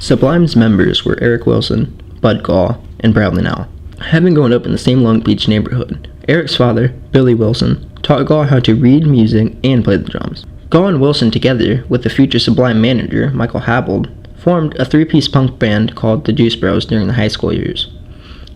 Sublime's members were Eric Wilson, Bud Gall, and Bradley Nowell. Having grown up in the same Long Beach neighborhood, Eric's father, Billy Wilson, taught Gall how to read music and play the drums. Gall and Wilson, together with the future Sublime manager, Michael Habold, formed a three-piece punk band called the Juice Bros during the high school years.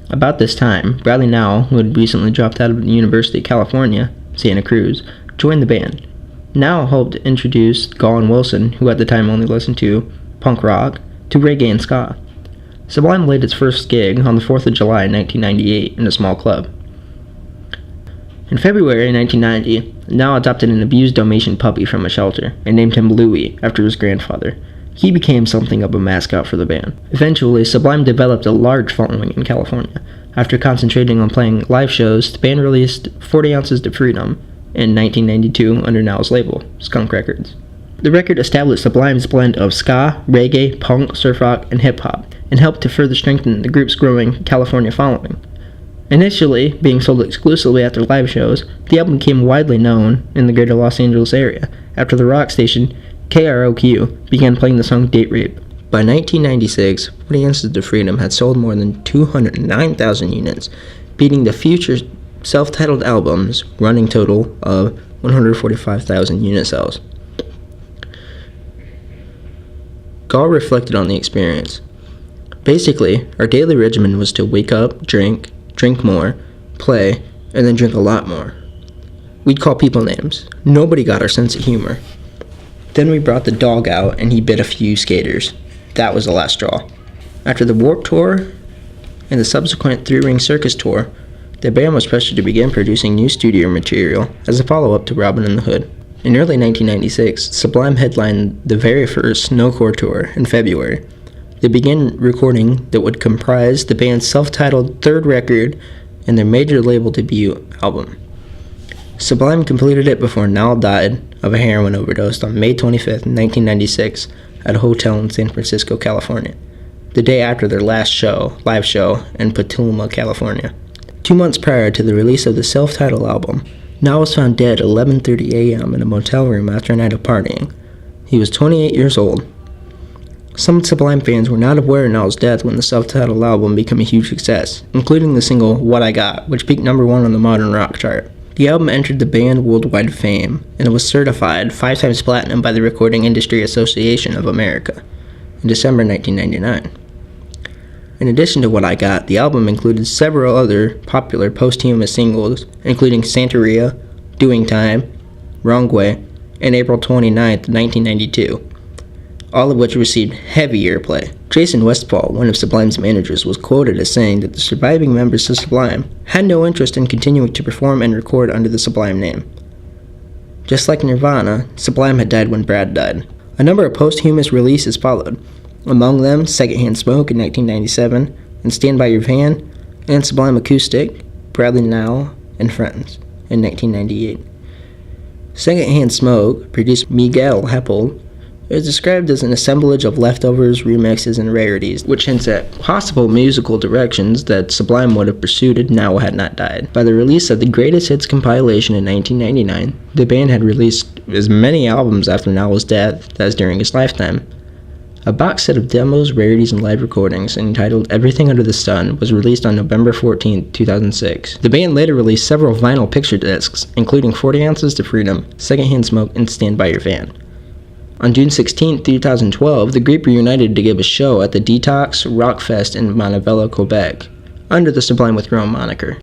About this time, Bradley Nowell, who had recently dropped out of the University of California, Santa Cruz, joined the band. Nowell helped introduce Gall and Wilson, who at the time only listened to punk rock, to reggae and ska. Sublime played its first gig on the 4th of July 1998 in a small club. In February 1990, Nowell adopted an abused Dalmatian puppy from a shelter and named him Louie after his grandfather. He became something of a mascot for the band. Eventually, Sublime developed a large following in California. After concentrating on playing live shows, the band released 40 Ounces to Freedom in 1992 under Nowell's label, Skunk Records. The record established Sublime's blend of ska, reggae, punk, surf rock, and hip-hop, and helped to further strengthen the group's growing California following. Initially being sold exclusively at their live shows, the album became widely known in the greater Los Angeles area after the rock station KROQ began playing the song Date Rape. By 1996, 40 Ounces to Freedom had sold more than 209,000 units, beating the future self-titled album's running total of 145,000 unit sales. Gall reflected on the experience. Basically, our daily regimen was to wake up, drink more, play, and then drink a lot more. We'd call people names. Nobody got our sense of humor. Then we brought the dog out and he bit a few skaters. That was the last straw. After the Warped Tour and the subsequent Three-Ring Circus Tour, the band was pressured to begin producing new studio material as a follow-up to Robin in the Hood. In early 1996, Sublime headlined the very first No-Core Tour in February. They began recording that would comprise the band's self-titled third record and their major label debut album. Sublime completed it before Nowell died of a heroin overdose on May 25, 1996, at a hotel in San Francisco, California, the day after their last live show in Petaluma, California. 2 months prior to the release of the self-titled album, Nowell was found dead at 11:30 a.m. in a motel room after a night of partying. He was 28 years old. Some Sublime fans were not aware of Nowell's death when the self-titled album became a huge success, including the single What I Got, which peaked number 1 on the modern rock chart. The album entered the band worldwide fame, and it was certified 5 times platinum by the Recording Industry Association of America in December 1999. In addition to What I Got, the album included several other popular posthumous singles, including Santeria, Doing Time, Wrong Way, and April 29, 1992. All of which received heavy airplay. Jason Westfall, one of Sublime's managers, was quoted as saying that the surviving members of Sublime had no interest in continuing to perform and record under the Sublime name. Just like Nirvana, Sublime had died when Brad died. A number of posthumous releases followed, among them Secondhand Smoke in 1997, and Stand By Your Van, and Sublime Acoustic, Bradley Nowell, and Friends in 1998. Secondhand Smoke, produced Miguel Heppold, is described as an assemblage of leftovers, remixes, and rarities, which hints at possible musical directions that Sublime would have pursued if Nowell had not died. By the release of the Greatest Hits compilation in 1999, the band had released as many albums after Nowell's death as during his lifetime. A box set of demos, rarities, and live recordings entitled Everything Under the Sun was released on November 14, 2006. The band later released several vinyl picture discs, including 40 Ounces to Freedom, Secondhand Smoke, and Stand By Your Van. On June 16, 2012, the group reunited to give a show at the Detox Rock Fest in Montebello, Quebec, under the Sublime with Rome moniker.